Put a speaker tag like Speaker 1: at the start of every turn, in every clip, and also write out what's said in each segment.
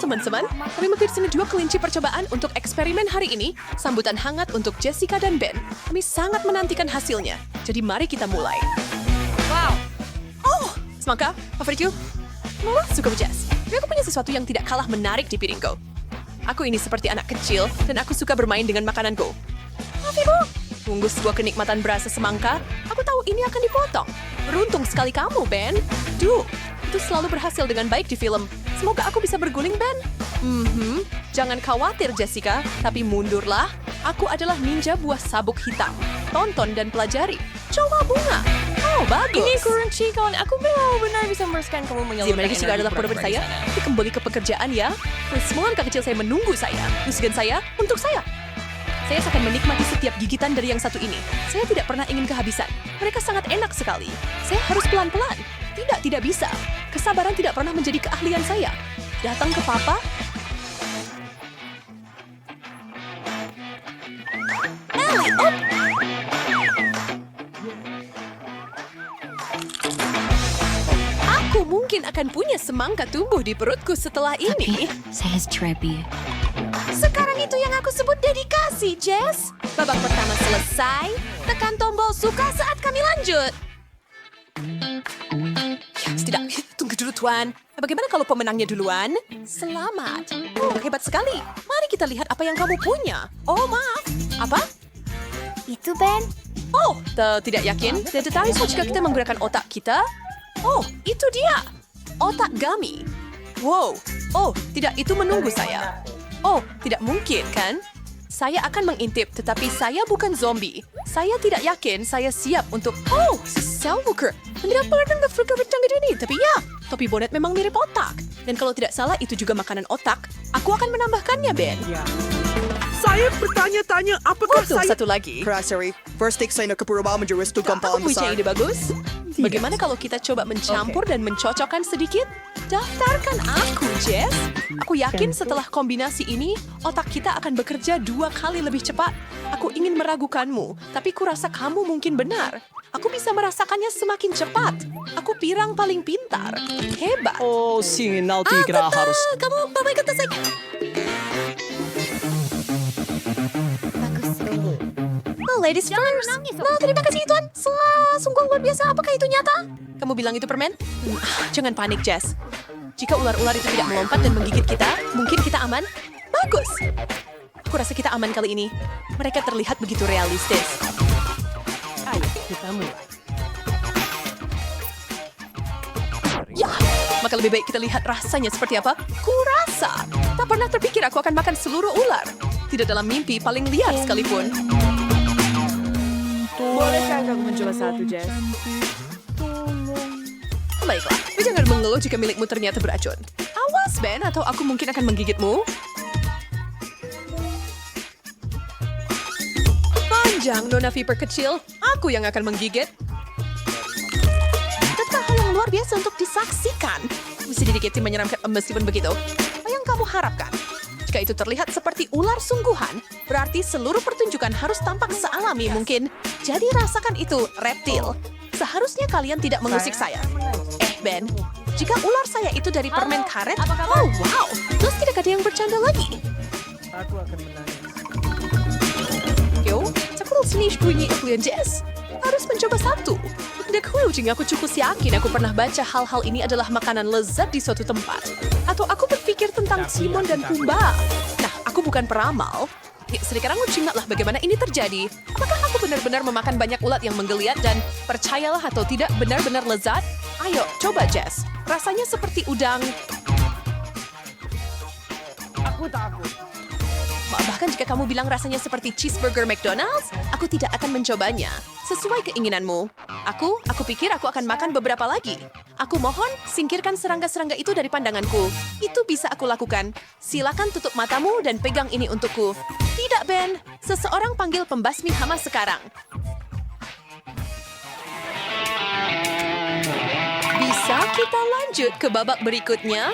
Speaker 1: teman-teman. Kami mempersembahkan 2 kelinci percobaan untuk eksperimen hari ini. Sambutan hangat untuk Jessica dan Ben. Kami sangat menantikan hasilnya. Jadi mari kita mulai. Wow. Oh, semangka, favoritku. Suka Jess. Tapi aku punya sesuatu yang tidak kalah menarik di piringku. Aku ini seperti anak kecil dan aku suka bermain dengan makananku. Ibu, tunggu sebuah kenikmatan berasa semangka. Aku tahu ini akan dipotong. Beruntung sekali kamu, Ben. Itu selalu berhasil dengan baik di film. Semoga aku bisa berguling, Ben. Jangan khawatir, Jessica. Tapi mundurlah. Aku adalah ninja buah sabuk hitam. Tonton dan pelajari. Coba bunga. Oh, bagus.
Speaker 2: Ini kurunci kawan. Aku benar-benar bisa memerlukan kamu menyalurkan
Speaker 1: Mereka juga adalah produk saya. Tapi kembali ke pekerjaan ya. Semua anak kecil saya menunggu saya. Musikan saya untuk saya. Saya akan menikmati setiap gigitan dari yang satu ini. Saya tidak pernah ingin kehabisan. Mereka sangat enak sekali. Saya harus pelan-pelan. Tidak bisa. Kesabaran tidak pernah menjadi keahlian saya. Datang ke Papa. Ellie, oh. Aku mungkin akan punya semangka tumbuh di perutku setelah ini.
Speaker 3: Saya Trebi.
Speaker 1: Sekarang itu yang aku sebut dedikasi, Jess. Babak pertama selesai. Tekan tombol suka saat kami lanjut. Tidak, tunggu dulu, Tuan. Bagaimana kalau pemenangnya duluan? Selamat. Oh, hebat sekali. Mari kita lihat apa yang kamu punya. Oh, maaf. Apa?
Speaker 3: Itu Ben.
Speaker 1: Oh, tidak yakin. Tahu jika kita menggunakan otak kita? Oh, itu dia. Otak gummy. Wow. Oh, tidak, itu menunggu saya. Oh, tidak mungkin, kan? Saya akan mengintip, tetapi saya bukan zombie. Saya tidak yakin saya siap untuk... Oh, si Selwalker. Tidak pernah nge-freak ini. Tapi ya, topi bonet memang mirip otak. Dan kalau tidak salah, itu juga makanan otak. Aku akan menambahkannya, Ben.
Speaker 4: Saya bertanya-tanya apakah
Speaker 1: Untuk
Speaker 4: saya...
Speaker 1: satu lagi.
Speaker 4: Sorry, first take saya nak kepura menjadi restu
Speaker 1: Aku
Speaker 4: gampang
Speaker 1: punya
Speaker 4: besar.
Speaker 1: ide bagus. Bagaimana kalau kita coba mencampur dan mencocokkan sedikit? Daftarkan aku, Jess. Aku yakin setelah kombinasi ini, otak kita akan bekerja 2 kali lebih cepat. Aku ingin meragukanmu, tapi kurasa kamu mungkin benar. Aku bisa merasakannya semakin cepat. Aku pirang paling pintar. Hebat.
Speaker 4: Oh, sinal tigra harus...
Speaker 1: Kamu bapak kata saya. Ladies first. Nah, terima kasih Tuan. Sungguh luar biasa. Apakah itu nyata? Kamu bilang itu permen? Jangan panik, Jess. Jika ular-ular itu tidak melompat dan menggigit kita, mungkin kita aman. Bagus. Aku rasa kita aman kali ini. Mereka terlihat begitu realistis.
Speaker 4: Ayo, kita mulai.
Speaker 1: Ya, maka lebih baik kita lihat rasanya seperti apa. Kurasa. Tak pernah terpikir aku akan makan seluruh ular. Tidak dalam mimpi paling liar sekalipun.
Speaker 2: Bolehkah aku mencoba satu, Jess?
Speaker 1: Baiklah, tapi jangan mengeluh jika milikmu ternyata beracun. Awas, Ben, atau aku mungkin akan menggigitmu. Panjang, Nona Viper kecil. Aku yang akan menggigit. Tetap hal yang luar biasa untuk disaksikan. Mesti dikit menyeramkan meskipun begitu. Apa yang kamu harapkan? Jika itu terlihat seperti ular sungguhan, berarti seluruh pertunjukan harus tampak sealami mungkin. Jadi rasakan itu, reptil. Seharusnya kalian tidak mengusik saya. Ben, jika ular saya itu dari permen karet, oh wow, terus tidak ada yang bercanda lagi.
Speaker 4: Aku akan menangis.
Speaker 1: Yo, cakul sini bunyi Evelyn Jess. Harus mencoba satu. Tidak jika aku cukup yakin aku pernah baca hal-hal ini adalah makanan lezat di suatu tempat. Atau aku berpikir tentang Timon dan Pumbaa. Nah, aku bukan peramal. Sekarang ingatlah bagaimana ini terjadi. Apakah aku benar-benar memakan banyak ulat yang menggeliat dan percayalah atau tidak benar-benar lezat? Ayo, coba Jess. Rasanya seperti udang.
Speaker 4: Aku takut.
Speaker 1: Bahkan jika kamu bilang rasanya seperti cheeseburger McDonald's, aku tidak akan mencobanya. Sesuai keinginanmu. Aku pikir aku akan makan beberapa lagi. Aku mohon, singkirkan serangga-serangga itu dari pandanganku. Itu bisa aku lakukan. Silakan tutup matamu dan pegang ini untukku. Tidak, Ben. Seseorang panggil pembasmi hama sekarang. Bisa kita lanjut ke babak berikutnya?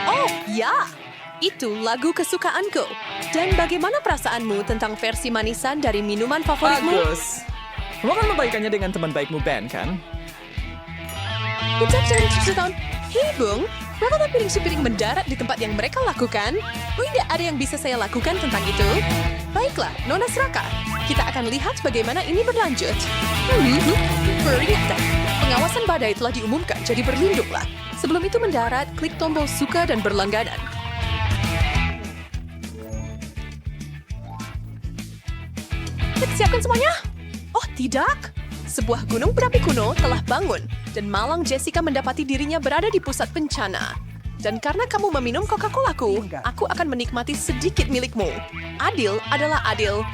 Speaker 1: Oh, ya. Itu lagu kesukaanku. Dan bagaimana perasaanmu tentang versi manisan dari minuman favoritmu?
Speaker 5: Bagus. Kamu akan membaikannya dengan teman baikmu Ben, kan?
Speaker 1: Kita jangan cerita. Hei, Bung. Bagaimana piring piring mendarat di tempat yang mereka lakukan? Tidak ada yang bisa saya lakukan tentang itu. Baiklah, Nona Seraka. Kita akan lihat bagaimana ini berlanjut. Peringatkan. Pengawasan badai telah diumumkan, jadi berlindunglah. Sebelum itu mendarat, klik tombol suka dan berlangganan. Kita siapkan semuanya? Oh, tidak. Sebuah gunung berapi kuno telah bangun, dan malang Jessica mendapati dirinya berada di pusat bencana. Dan karena kamu meminum Coca-Colaku, aku akan menikmati sedikit milikmu. Adil adalah adil.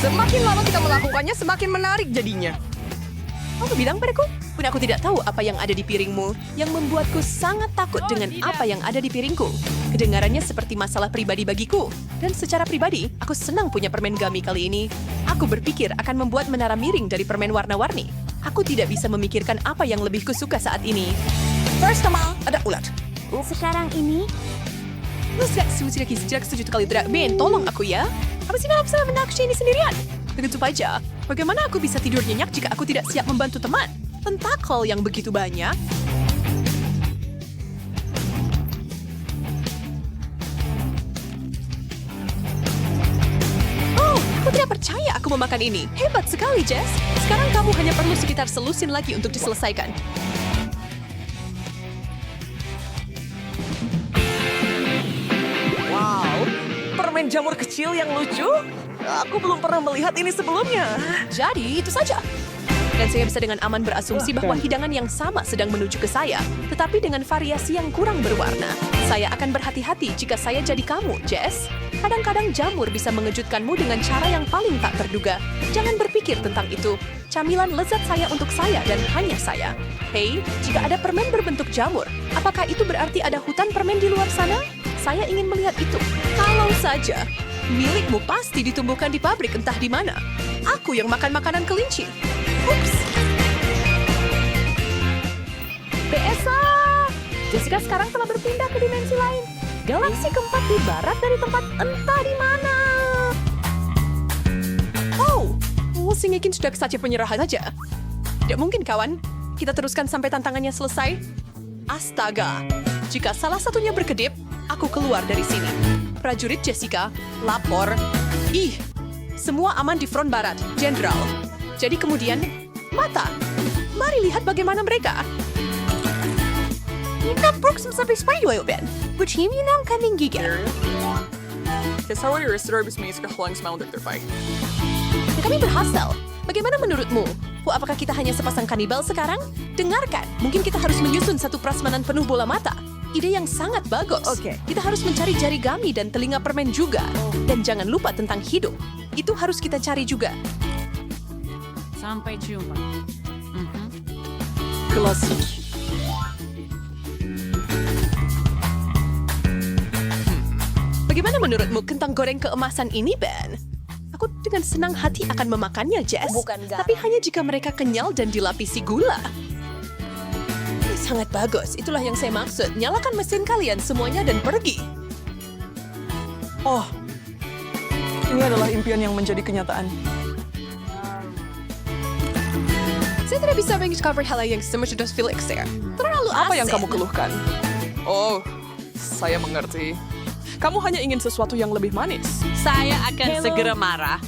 Speaker 5: Semakin lama kita melakukannya, semakin menarik jadinya.
Speaker 1: Kamu bilang padaku, pun aku tidak tahu apa yang ada di piringmu, yang membuatku sangat takut dengan apa yang ada di piringku. Kedengarannya seperti masalah pribadi bagiku. Dan secara pribadi, aku senang punya permen gummy kali ini. Aku berpikir akan membuat menara miring dari permen warna-warni. Aku tidak bisa memikirkan apa yang lebih kusuka saat ini. First Kamal, ada ulat.
Speaker 3: Sekarang ini,
Speaker 1: Sejak setuju kali tidak, Ben, tolong aku ya. Apa sih dalam salah menakshi ini sendirian? Begitu aja, bagaimana aku bisa tidur nyenyak jika aku tidak siap membantu teman? Tentakel yang begitu banyak. Oh, aku tidak percaya aku memakan ini. Hebat sekali, Jess. Sekarang kamu hanya perlu sekitar selusin lagi untuk diselesaikan.
Speaker 5: Wow, permen jamur kecil yang lucu. Aku belum pernah melihat ini sebelumnya.
Speaker 1: Jadi, itu saja. Dan saya bisa dengan aman berasumsi bahwa hidangan yang sama sedang menuju ke saya, tetapi dengan variasi yang kurang berwarna. Saya akan berhati-hati jika saya jadi kamu, Jess. Kadang-kadang jamur bisa mengejutkanmu dengan cara yang paling tak terduga. Jangan berpikir tentang itu. Camilan lezat saya untuk saya dan hanya saya. Hei, jika ada permen berbentuk jamur, apakah itu berarti ada hutan permen di luar sana? Saya ingin melihat itu. Kalau saja. Milikmu pasti ditumbuhkan di pabrik entah di mana. Aku yang makan makanan kelinci. Ups. BSA! Jessica sekarang telah berpindah ke dimensi lain. Galaksi keempat di barat dari tempat entah di mana. Oh, si Nikin sudah saja penyerahan saja. Tidak mungkin, kawan. Kita teruskan sampai tantangannya selesai. Astaga. Jika salah satunya berkedip, aku keluar dari sini. Prajurit Jessica, lapor. Ih, semua aman di front barat, Jenderal. Jadi kemudian, mata. Mari lihat bagaimana mereka. Nampuk sampai spider Ben. Bercimi ng kaming giga. Kami berhasil. Bagaimana menurutmu? Apakah kita hanya sepasang kanibal sekarang? Dengarkan, mungkin kita harus menyusun satu prasmanan penuh bola mata. Ide yang sangat bagus.
Speaker 5: Oke.
Speaker 1: Kita harus mencari jari gami dan telinga permen juga. Dan jangan lupa tentang hidung. Itu harus kita cari juga.
Speaker 6: Sampai jumpa.
Speaker 5: Klasik.
Speaker 1: Bagaimana menurutmu kentang goreng keemasan ini, Ben? Aku dengan senang hati akan memakannya, Jess.
Speaker 2: Bukan garam.
Speaker 1: Tapi hanya jika mereka kenyal dan dilapisi gula. Sangat bagus, itulah yang saya maksud. Nyalakan mesin kalian semuanya dan pergi.
Speaker 5: Oh, ini adalah impian yang menjadi kenyataan.
Speaker 1: Saya tidak bisa mencover hal yang sudah Felix ya. Terlalu asin.
Speaker 5: Apa yang kamu keluhkan? Oh, saya mengerti. Kamu hanya ingin sesuatu yang lebih manis.
Speaker 6: Saya akan segera marah.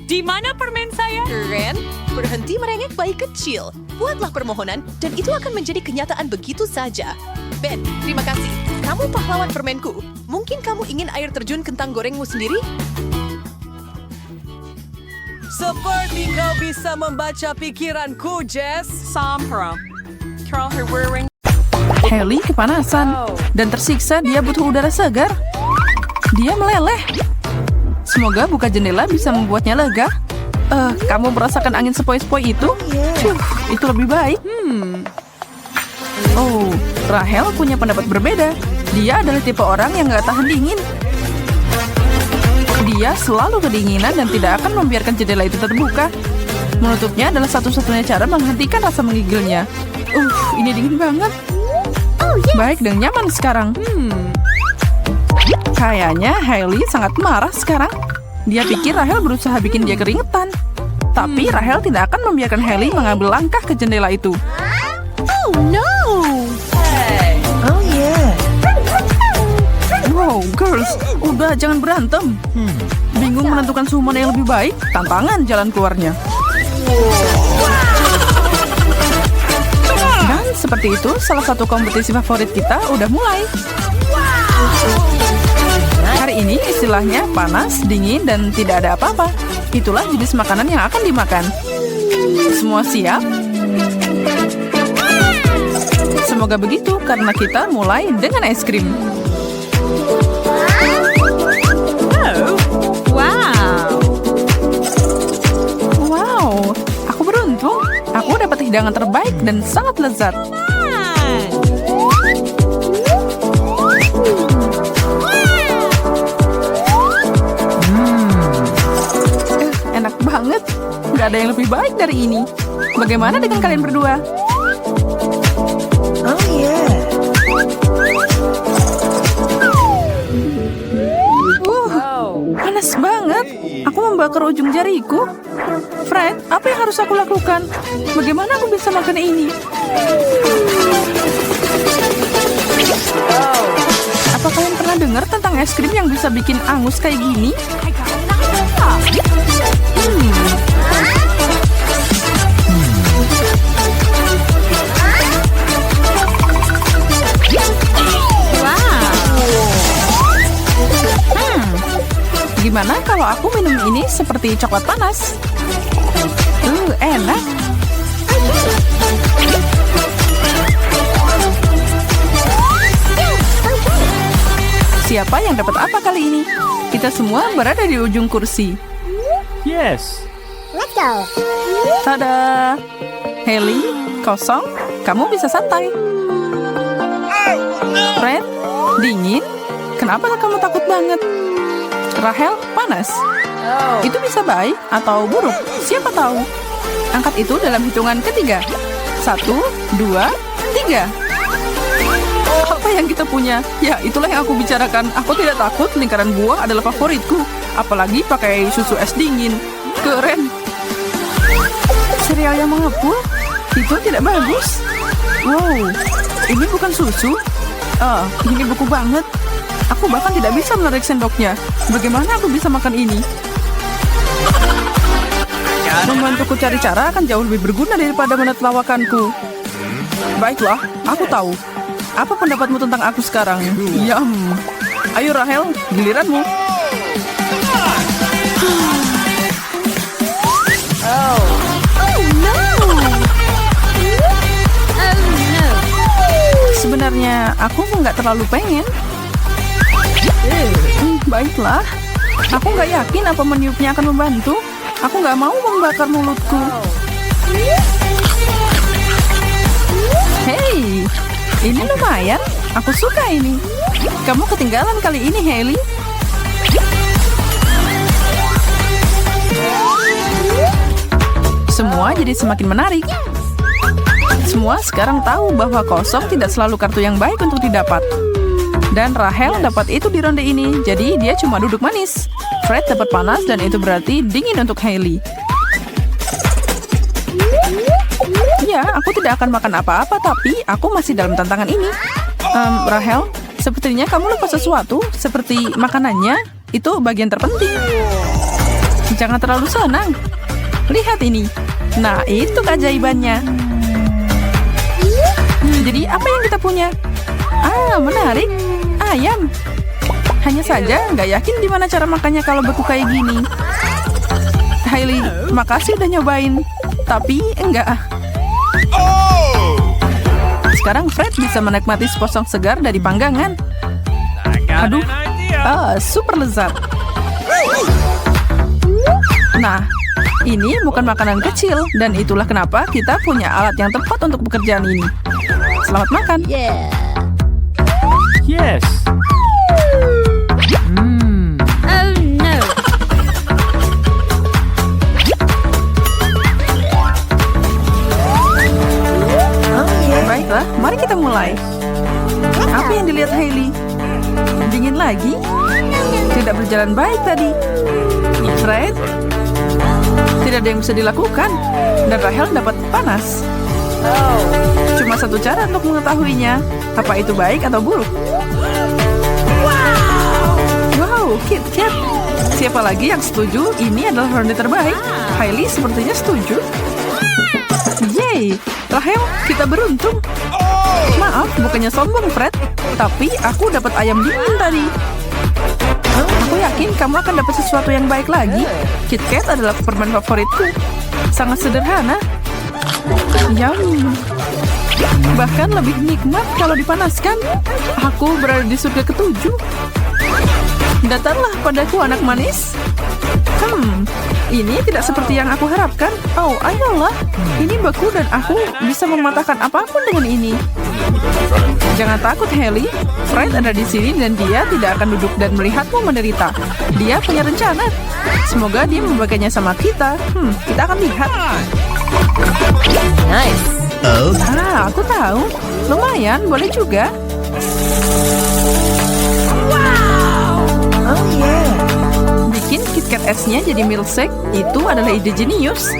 Speaker 6: Di mana permen saya?
Speaker 1: Ren, berhenti merengek bayi kecil. Buatlah permohonan dan itu akan menjadi kenyataan begitu saja. Ben, terima kasih. Kamu pahlawan permenku. Mungkin kamu ingin air terjun kentang gorengmu sendiri?
Speaker 5: Seperti kau bisa membaca pikiranku, Jess.
Speaker 6: Sampra. Carl her wearing.
Speaker 7: Haley kepanasan dan tersiksa dia butuh udara segar. Dia meleleh. Semoga buka jendela bisa membuatnya lega. Kamu merasakan angin sepoi-sepoi itu? Itu lebih baik. Oh, Rahel punya pendapat berbeda. Dia adalah tipe orang yang nggak tahan dingin. Dia selalu kedinginan dan tidak akan membiarkan jendela itu terbuka. Menutupnya adalah satu-satunya cara menghentikan rasa menggigilnya. Ini dingin banget. Baik dan nyaman sekarang. Kayaknya Hailey sangat marah sekarang. Dia pikir Rahel berusaha bikin dia keringetan. Tapi Rahel tidak akan membiarkan Hailey mengambil langkah ke jendela itu.
Speaker 3: Oh no!
Speaker 7: Wow, girls, udah jangan berantem. Bingung menentukan suhu mana yang lebih baik? Tantangan jalan keluarnya. Dan seperti itu, salah satu kompetisi favorit kita udah mulai. Hari ini istilahnya panas, dingin, dan tidak ada apa-apa. Itulah jenis makanan yang akan dimakan. Semua siap? Semoga begitu, karena kita mulai dengan es krim. Wow, aku beruntung. Aku dapat hidangan terbaik dan sangat lezat. Enak banget. Gak ada yang lebih baik dari ini. Bagaimana dengan kalian berdua? Panas banget. Aku membakar ujung jariku. Fred, apa yang harus aku lakukan? Bagaimana aku bisa makan ini? Apa kalian pernah dengar tentang es krim yang bisa bikin angus kayak gini? Gimana kalau aku minum ini seperti coklat panas? Enak. Siapa yang dapat apa kali ini? Kita semua berada di ujung kursi.
Speaker 4: Yes.
Speaker 3: Let's go!
Speaker 7: Tada! Hailey, kosong, kamu bisa santai. Fred, dingin? Kenapa kamu takut banget? Rahel, panas. Itu bisa baik atau buruk, siapa tahu. Angkat itu dalam hitungan ketiga. 1, 2, 3. Apa yang kita punya? Ya, itulah yang aku bicarakan. Aku tidak takut, lingkaran buah adalah favoritku. Apalagi pakai susu es dingin. Keren. Sereal yang mengepul? Itu tidak bagus. Wow, ini bukan susu. Ini beku banget. Aku bahkan tidak bisa menarik sendoknya. Bagaimana aku bisa makan ini? Membantuku cari cara akan jauh lebih berguna daripada menertawakanku. Baiklah, aku tahu. Apa pendapatmu tentang aku sekarang? Yum. Ayo Rahel, giliranmu. Sebenarnya aku nggak terlalu pengen. Baiklah. Aku nggak yakin apa meniupnya akan membantu. Aku nggak mau membakar mulutku. Hei, ini lumayan. Aku suka ini. Kamu ketinggalan kali ini, Hailey. Semua jadi semakin menarik. Semua sekarang tahu bahwa kosong tidak selalu kartu yang baik untuk didapat. Dan Rahel dapat itu di ronde ini, jadi dia cuma duduk manis. Fred dapat panas dan itu berarti dingin untuk Hailey. Ya, aku tidak akan makan apa-apa, tapi aku masih dalam tantangan ini. Rahel, sepertinya kamu lupa sesuatu, seperti makanannya. Itu bagian terpenting. Jangan terlalu senang. Lihat ini. Nah, itu keajaibannya. Jadi, apa yang kita punya? Menarik. Ayam. Hanya saja nggak yakin gimana cara makannya kalau beku kayak gini. Hailey, makasih udah nyobain. Tapi enggak. Sekarang Fred bisa menikmati sepotong segar dari panggangan. Aduh, super lezat. Nah, ini bukan makanan kecil. Dan itulah kenapa kita punya alat yang tepat untuk pekerjaan ini. Selamat makan.
Speaker 4: Yes.
Speaker 7: Baiklah, mari kita mulai. Apa yang dilihat Hailey? Dingin lagi? Tidak berjalan baik tadi. Fred? Tidak ada yang bisa dilakukan. Dan Rahel dapat panas. Cuma satu cara untuk mengetahuinya. Apa itu baik atau buruk? Wow, Kit Kat. Siapa lagi yang setuju ini adalah ronde terbaik? Hailey sepertinya setuju. Yeay, Rahel, kita beruntung. Maaf, bukannya sombong, Fred. Tapi aku dapat ayam dingin tadi. Aku yakin kamu akan dapat sesuatu yang baik lagi. Kit Kat adalah permen favoritku. Sangat sederhana. Yum. Bahkan lebih nikmat kalau dipanaskan. Aku berada di surga ketujuh. Datanglah padaku anak manis. Ini tidak seperti yang aku harapkan. Oh, ayolah. Ini beku dan aku bisa mematahkan apapun dengan ini. Jangan takut, Hailey. Fred ada di sini dan dia tidak akan duduk dan melihatmu menderita. Dia punya rencana. Semoga dia membagainya sama kita. Kita akan lihat.
Speaker 2: Nice.
Speaker 7: Aku tahu. Lumayan, boleh juga. Bikin KitKat S-nya jadi milkshake itu adalah ide jenius.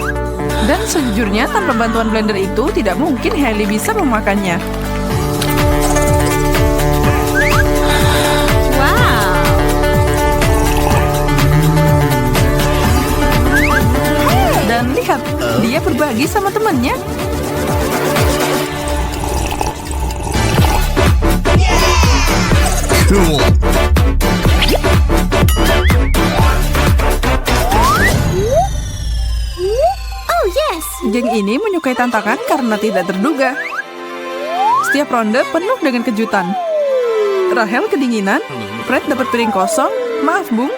Speaker 7: Dan sejujurnya tanpa bantuan blender itu tidak mungkin Hailey bisa memakannya. Dan lihat, dia berbagi sama temannya.
Speaker 8: Cool.
Speaker 3: Oh, yes.
Speaker 7: Geng ini menyukai tantangan karena tidak terduga. Setiap ronde penuh dengan kejutan. Rahel kedinginan, Fred dapat piring kosong, maaf Bung.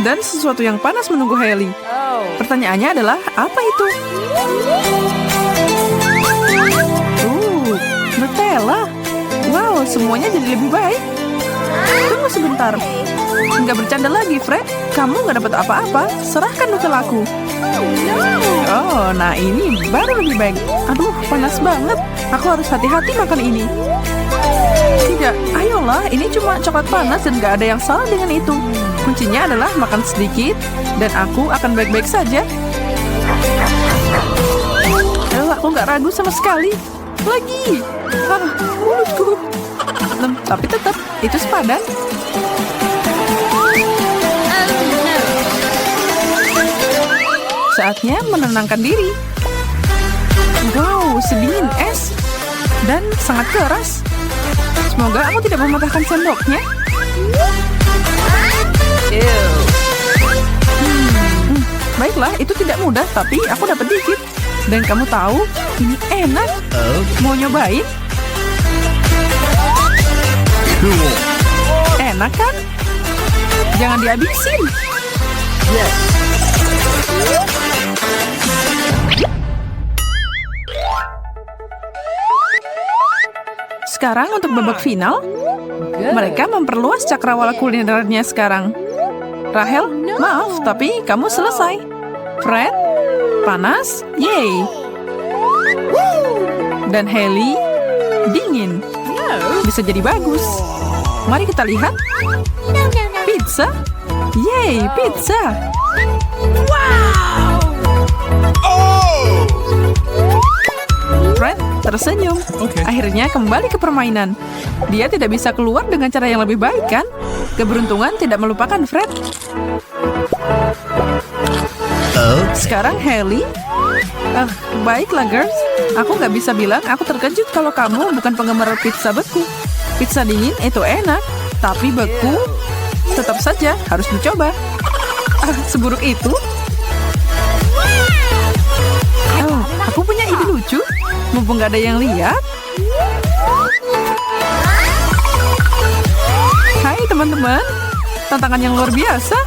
Speaker 7: Dan sesuatu yang panas menunggu Hailey. Pertanyaannya adalah, apa itu? Nutella. Wow, semuanya jadi lebih baik. Tunggu sebentar. Nggak bercanda lagi, Fred. Kamu nggak dapat apa-apa. Serahkan Nutellaku. Oh, nah ini baru lebih baik. Aduh, panas banget. Aku harus hati-hati makan ini. Tidak, ayolah. Ini cuma coklat panas dan nggak ada yang salah dengan itu. Kuncinya adalah makan sedikit, dan aku akan baik-baik saja. Aku nggak ragu sama sekali. Lagi. Mulutku. Tapi tetap, itu sepadan. Saatnya menenangkan diri. Wow, sedingin es. Dan sangat keras. Semoga aku tidak mematahkan sendoknya. Baiklah, itu tidak mudah, tapi aku dapat dikit. Dan kamu tahu, ini enak. Mau nyobain?
Speaker 8: Cool.
Speaker 7: Enak kan? Jangan dihabisin. Sekarang untuk babak final, mereka memperluas cakrawala kulinernya sekarang. Rahel, maaf, tapi kamu selesai. Fred, panas, yay. Dan Hailey, dingin. Bisa jadi bagus. Mari kita lihat. Pizza, yay, pizza. Fred tersenyum. Akhirnya kembali ke permainan. Dia tidak bisa keluar dengan cara yang lebih baik, kan? Keberuntungan tidak melupakan Fred. Sekarang Hailey. Baiklah girls. Aku nggak bisa bilang aku terkejut kalau kamu bukan penggemar pizza beku. Pizza dingin itu enak, tapi beku tetap saja harus dicoba. Seburuk itu? Aku punya ide lucu. Mumpung nggak ada yang lihat. Hai teman-teman. Tantangan yang luar biasa.